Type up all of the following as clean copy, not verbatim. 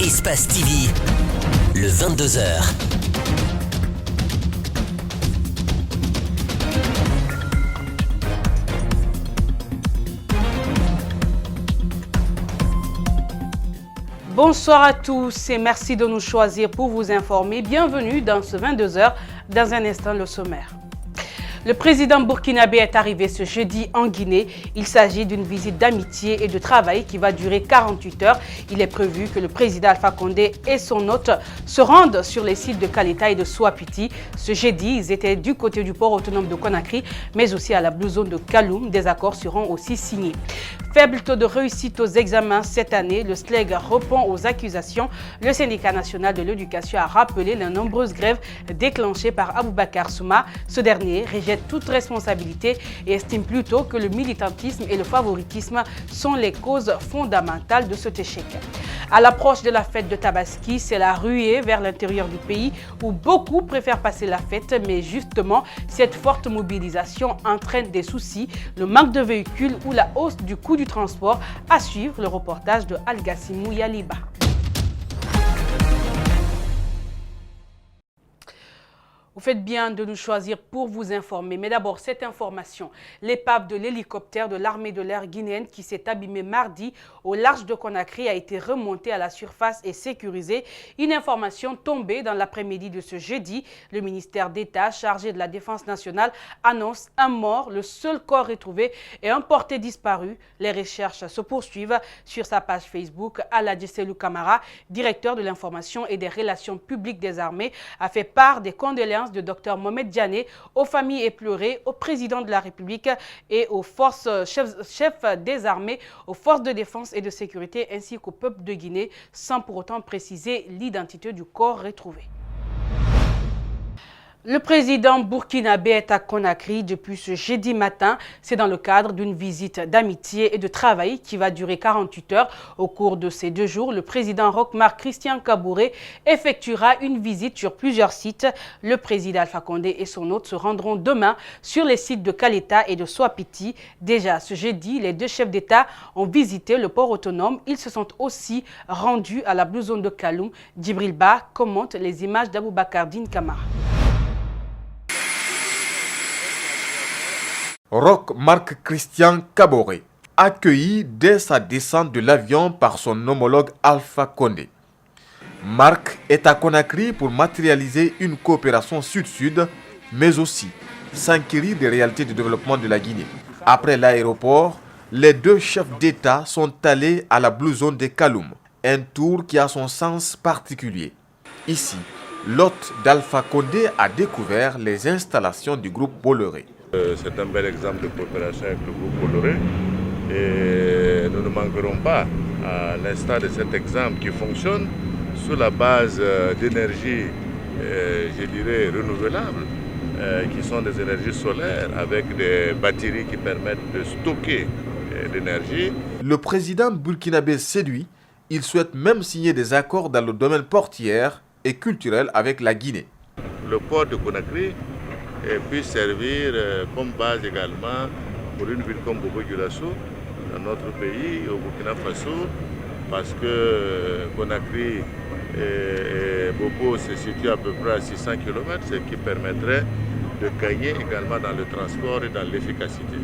Espace TV, le 22h. Bonsoir à tous et merci de nous choisir pour vous informer. Bienvenue dans ce 22h. Dans un instant, le sommaire. Le président burkinabé est arrivé ce jeudi en Guinée. Il s'agit d'une visite d'amitié et de travail qui va durer 48 heures. Il est prévu que le président Alpha Condé et son hôte se rendent sur les sites de Kaleta et de Souapiti. Ce jeudi, ils étaient du côté du port autonome de Conakry, mais aussi à la Blue Zone de Kaloum. Des accords seront aussi signés. Faible taux de réussite aux examens cette année, le SLEG répond aux accusations. Le syndicat national de l'éducation a rappelé les nombreuses grèves déclenchées par Aboubakar Souma. Ce dernier rejette toute responsabilité et estime plutôt que le militantisme et le favoritisme sont les causes fondamentales de cet échec. À l'approche de la fête de Tabaski, c'est la ruée vers l'intérieur du pays où beaucoup préfèrent passer la fête, mais justement, cette forte mobilisation entraîne des soucis, le manque de véhicules ou la hausse du coût du transport. À suivre le reportage de Al-Gassimou Yaliba. Vous faites bien de nous choisir pour vous informer. Mais d'abord, cette information. L'épave de l'hélicoptère de l'armée de l'air guinéenne qui s'est abîmée mardi au large de Conakry a été remontée à la surface et sécurisée. Une information tombée dans l'après-midi de ce jeudi. Le ministère d'État chargé de la Défense nationale annonce un mort, le seul corps retrouvé et un porté disparu. Les recherches se poursuivent. Sur sa page Facebook, Aladji Selou Camara, directeur de l'information et des relations publiques des armées, a fait part des condoléances de Dr Mohamed Diané aux familles éplorées, au président de la République et aux forces chefs des armées, aux forces de défense et de sécurité ainsi qu'au peuple de Guinée, sans pour autant préciser l'identité du corps retrouvé. Le président burkinabé est à Conakry depuis ce jeudi matin. C'est dans le cadre d'une visite d'amitié et de travail qui va durer 48 heures. Au cours de ces 2 jours, le président Roch-Marc Christian Kaboré effectuera une visite sur plusieurs sites. Le président Alpha Condé et son hôte se rendront demain sur les sites de Kaleta et de Souapiti. Déjà ce jeudi, les 2 chefs d'État ont visité le port autonome. Ils se sont aussi rendus à la Blue Zone de Kaloum. Djibril Ba commente les images d'Aboubacar Din Kamara. Roch-Marc Christian Kaboré, accueilli dès sa descente de l'avion par son homologue Alpha Condé. Marc est à Conakry pour matérialiser une coopération sud-sud, mais aussi s'enquérir des réalités du développement de la Guinée. Après l'aéroport, les 2 chefs d'État sont allés à la Blue Zone de Kaloum, un tour qui a son sens particulier. Ici, l'hôte d'Alpha Condé a découvert les installations du groupe Bolloré. C'est un bel exemple de coopération avec le groupe Bolloré et nous ne manquerons pas, à l'instar de cet exemple qui fonctionne sur la base d'énergie, je dirais, renouvelables, qui sont des énergies solaires avec des batteries qui permettent de stocker l'énergie. Le président burkinabé séduit, il souhaite même signer des accords dans le domaine portuaire et culturel avec la Guinée. Le port de Conakry puisse servir comme base également pour une ville comme Bobo-Dioulasso dans notre pays, au Burkina Faso, parce que Conakry et Bobo se situent à peu près à 600 km, ce qui permettrait de gagner également dans le transport et dans l'efficacité.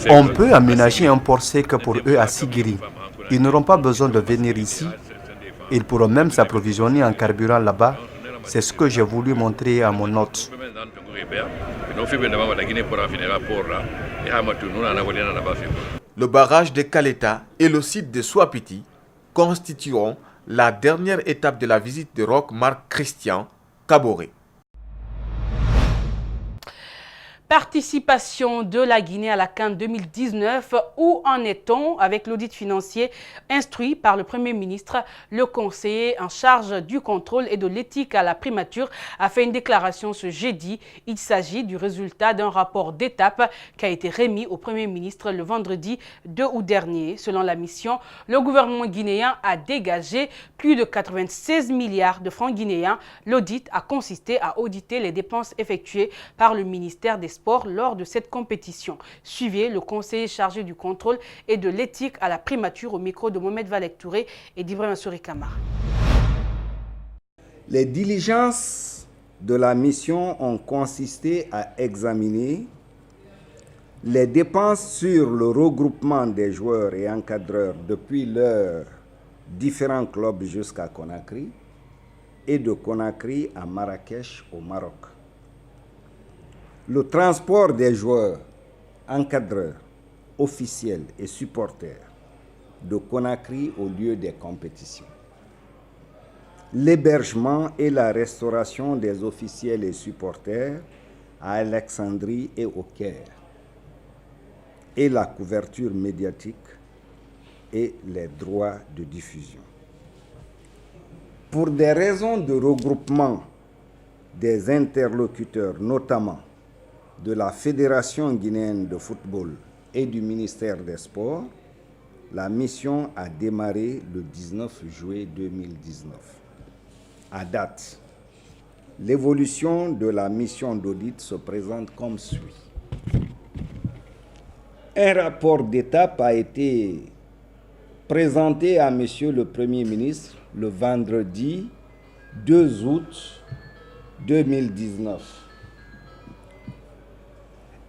On peut aménager un port sec pour eux à Sigiri. Ils n'auront pas besoin de venir ici. Ils pourront même s'approvisionner en carburant là-bas. C'est ce que j'ai voulu montrer à mon hôte. Le barrage de Kaleta et le site de Souapiti constitueront la dernière étape de la visite de Roch-Marc Christian Kaboré. Participation de la Guinée à la CAN 2019. Où en est-on avec l'audit financier instruit par le Premier ministre? Le conseiller en charge du contrôle et de l'éthique à la primature a fait une déclaration ce jeudi. Il s'agit du résultat d'un rapport d'étape qui a été remis au Premier ministre le vendredi 2 août dernier. Selon la mission, le gouvernement guinéen a dégagé plus de 96 milliards de francs guinéens. L'audit a consisté à auditer les dépenses effectuées par le ministère des Sports lors de cette compétition. Suivez le conseiller chargé du contrôle et de l'éthique à la primature au micro de Mohamed Valek Touré et d'Ibrahim Souri Kamara. Les diligences de la mission ont consisté à examiner les dépenses sur le regroupement des joueurs et encadreurs depuis leurs différents clubs jusqu'à Conakry et de Conakry à Marrakech au Maroc. Le transport des joueurs, encadreurs, officiels et supporters de Conakry au lieu des compétitions. L'hébergement et la restauration des officiels et supporters à Alexandrie et au Caire. Et la couverture médiatique et les droits de diffusion. Pour des raisons de regroupement des interlocuteurs, notamment de la Fédération guinéenne de football et du ministère des Sports, la mission a démarré le 19 juillet 2019. À date, l'évolution de la mission d'audit se présente comme suit. Un rapport d'étape a été présenté à Monsieur le Premier ministre le vendredi 2 août 2019.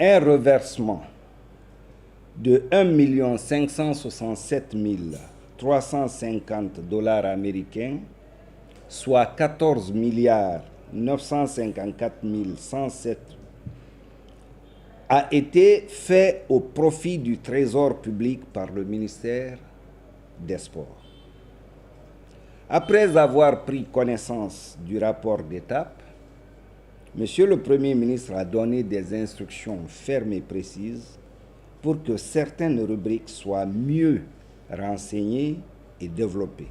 Un reversement de 1 567 350 $ américains, soit 14 954 107, a été fait au profit du Trésor public par le ministère des Sports. Après avoir pris connaissance du rapport d'étape, Monsieur le Premier ministre a donné des instructions fermes et précises pour que certaines rubriques soient mieux renseignées et développées.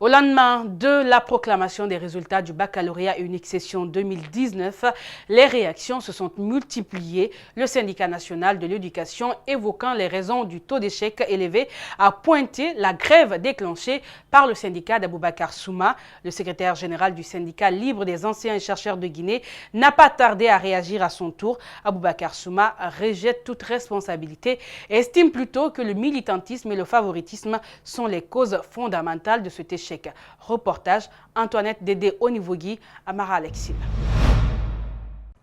Au lendemain de la proclamation des résultats du baccalauréat unique session 2019, les réactions se sont multipliées. Le syndicat national de l'éducation, évoquant les raisons du taux d'échec élevé, a pointé la grève déclenchée par le syndicat d'Aboubacar Souma. Le secrétaire général du syndicat libre des enseignants et chercheurs de Guinée n'a pas tardé à réagir à son tour. Aboubacar Souma rejette toute responsabilité et estime plutôt que le militantisme et le favoritisme sont les causes fondamentales de cet échec. Reportage Antoinette Dédé Onivogui, Amara Alexis.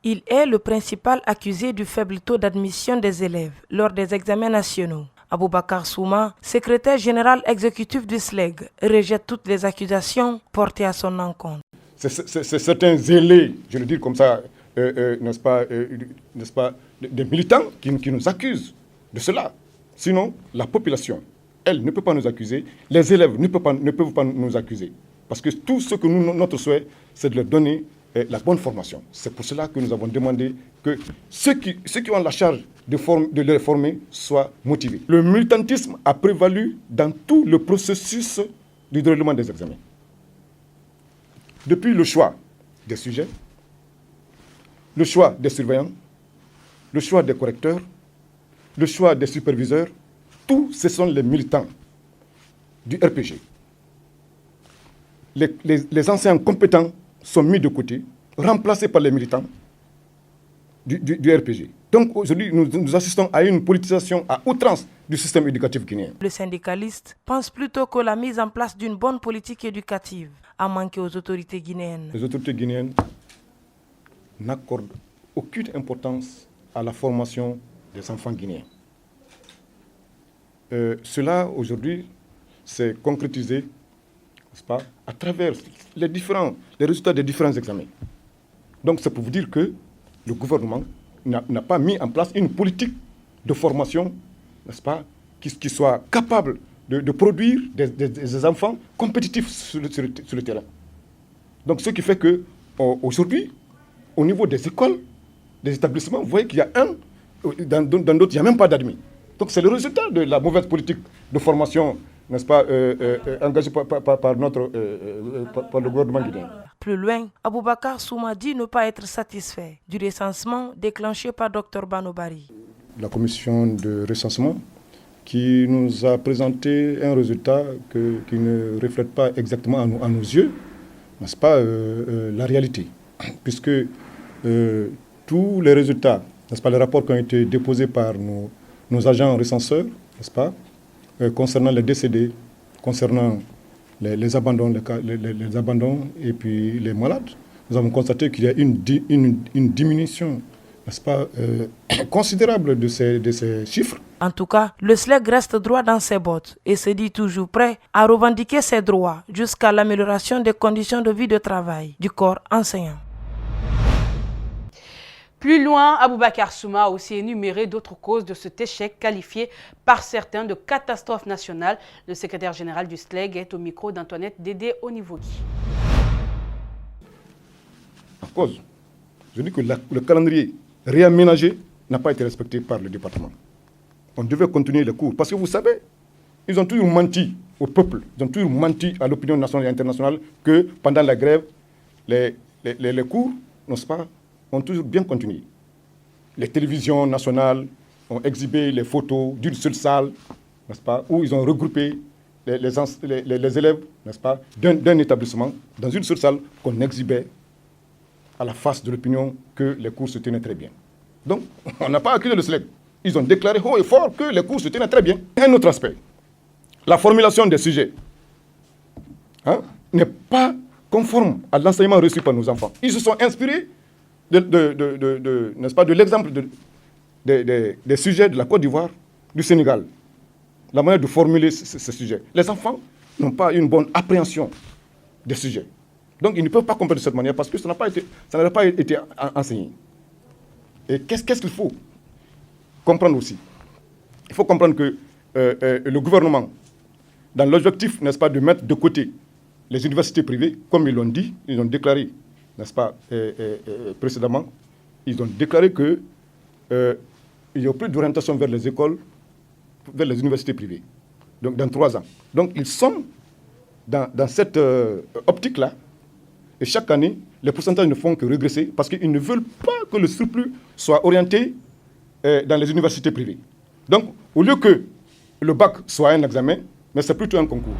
Il est le principal accusé du faible taux d'admission des élèves lors des examens nationaux. Aboubacar Souma, secrétaire général exécutif du SLEG, rejette toutes les accusations portées à son encontre. C'est certains zélés, je le dis comme ça, n'est-ce pas, des militants qui nous accusent de cela. Sinon, la population, elle ne peut pas nous accuser, les élèves ne peuvent pas nous accuser. Parce que tout ce que notre souhait, c'est de leur donner la bonne formation. C'est pour cela que nous avons demandé que ceux qui ont la charge de les former soient motivés. Le militantisme a prévalu dans tout le processus du déroulement des examens. Depuis le choix des sujets, le choix des surveillants, le choix des correcteurs, le choix des superviseurs, tous ce sont les militants du RPG. Les enseignants compétents sont mis de côté, remplacés par les militants du RPG. Donc aujourd'hui, nous assistons à une politisation à outrance du système éducatif guinéen. Le syndicaliste pense plutôt que la mise en place d'une bonne politique éducative a manqué aux autorités guinéennes. Les autorités guinéennes n'accordent aucune importance à la formation des enfants guinéens. Cela, aujourd'hui, s'est concrétisé, n'est-ce pas, à travers les résultats des différents examens. Donc, c'est pour vous dire que le gouvernement n'a pas mis en place une politique de formation, n'est-ce pas, qui soit capable de produire des enfants compétitifs sur le terrain. Donc, ce qui fait qu'aujourd'hui, au niveau des écoles, des établissements, vous voyez qu'il y a dans d'autres, il n'y a même pas d'admis. Donc c'est le résultat de la mauvaise politique de formation, n'est-ce pas, engagée par le gouvernement guinéen. Plus loin, Aboubacar Souma dit ne pas être satisfait du recensement déclenché par Dr Banobari. La commission de recensement qui nous a présenté un résultat qui ne reflète pas exactement à nos yeux, n'est-ce pas, la réalité. Puisque tous les résultats, n'est-ce pas, les rapports qui ont été déposés par nos agents recenseurs, n'est-ce pas, concernant les décédés, concernant les abandons, les abandons et puis les malades, nous avons constaté qu'il y a une diminution, n'est-ce pas, considérable de ces chiffres. En tout cas, le SLEG reste droit dans ses bottes et se dit toujours prêt à revendiquer ses droits jusqu'à l'amélioration des conditions de vie de travail du corps enseignant. Plus loin, Aboubakar Souma a aussi énuméré d'autres causes de cet échec qualifié par certains de catastrophe nationale. Le secrétaire général du SLEG est au micro d'Antoinette Dédé Onivogui. En cause, je dis que le calendrier réaménagé n'a pas été respecté par le département. On devait continuer les cours parce que vous savez, ils ont toujours menti au peuple, ils ont toujours menti à l'opinion nationale et internationale que pendant la grève, les cours, n'est-ce pas, ont toujours bien continué. Les télévisions nationales ont exhibé les photos d'une seule salle, n'est-ce pas, où ils ont regroupé les élèves, n'est-ce pas, d'un établissement dans une seule salle qu'on exhibait à la face de l'opinion que les cours se tenaient très bien. Donc, on n'a pas accusé le SLEG. Ils ont déclaré haut et fort que les cours se tenaient très bien. Un autre aspect, la formulation des sujets n'est pas conforme à l'enseignement reçu par nos enfants. Ils se sont inspirés n'est-ce pas, de l'exemple des sujets de la Côte d'Ivoire, du Sénégal, la manière de formuler ces sujets. Les enfants n'ont pas une bonne appréhension des sujets. Donc, ils ne peuvent pas comprendre de cette manière parce que ça n'a pas été enseigné. Et qu'est-ce qu'il faut comprendre aussi? Il faut comprendre que le gouvernement, dans l'objectif, n'est-ce pas, de mettre de côté les universités privées, comme ils l'ont dit, ils ont déclaré, n'est-ce pas, précédemment, ils ont déclaré qu'il n'y a plus d'orientation vers les écoles, vers les universités privées, donc dans 3 ans. Donc, ils sont dans cette optique-là, et chaque année, les pourcentages ne font que régresser parce qu'ils ne veulent pas que le surplus soit orienté dans les universités privées. Donc, au lieu que le bac soit un examen, mais c'est plutôt un concours.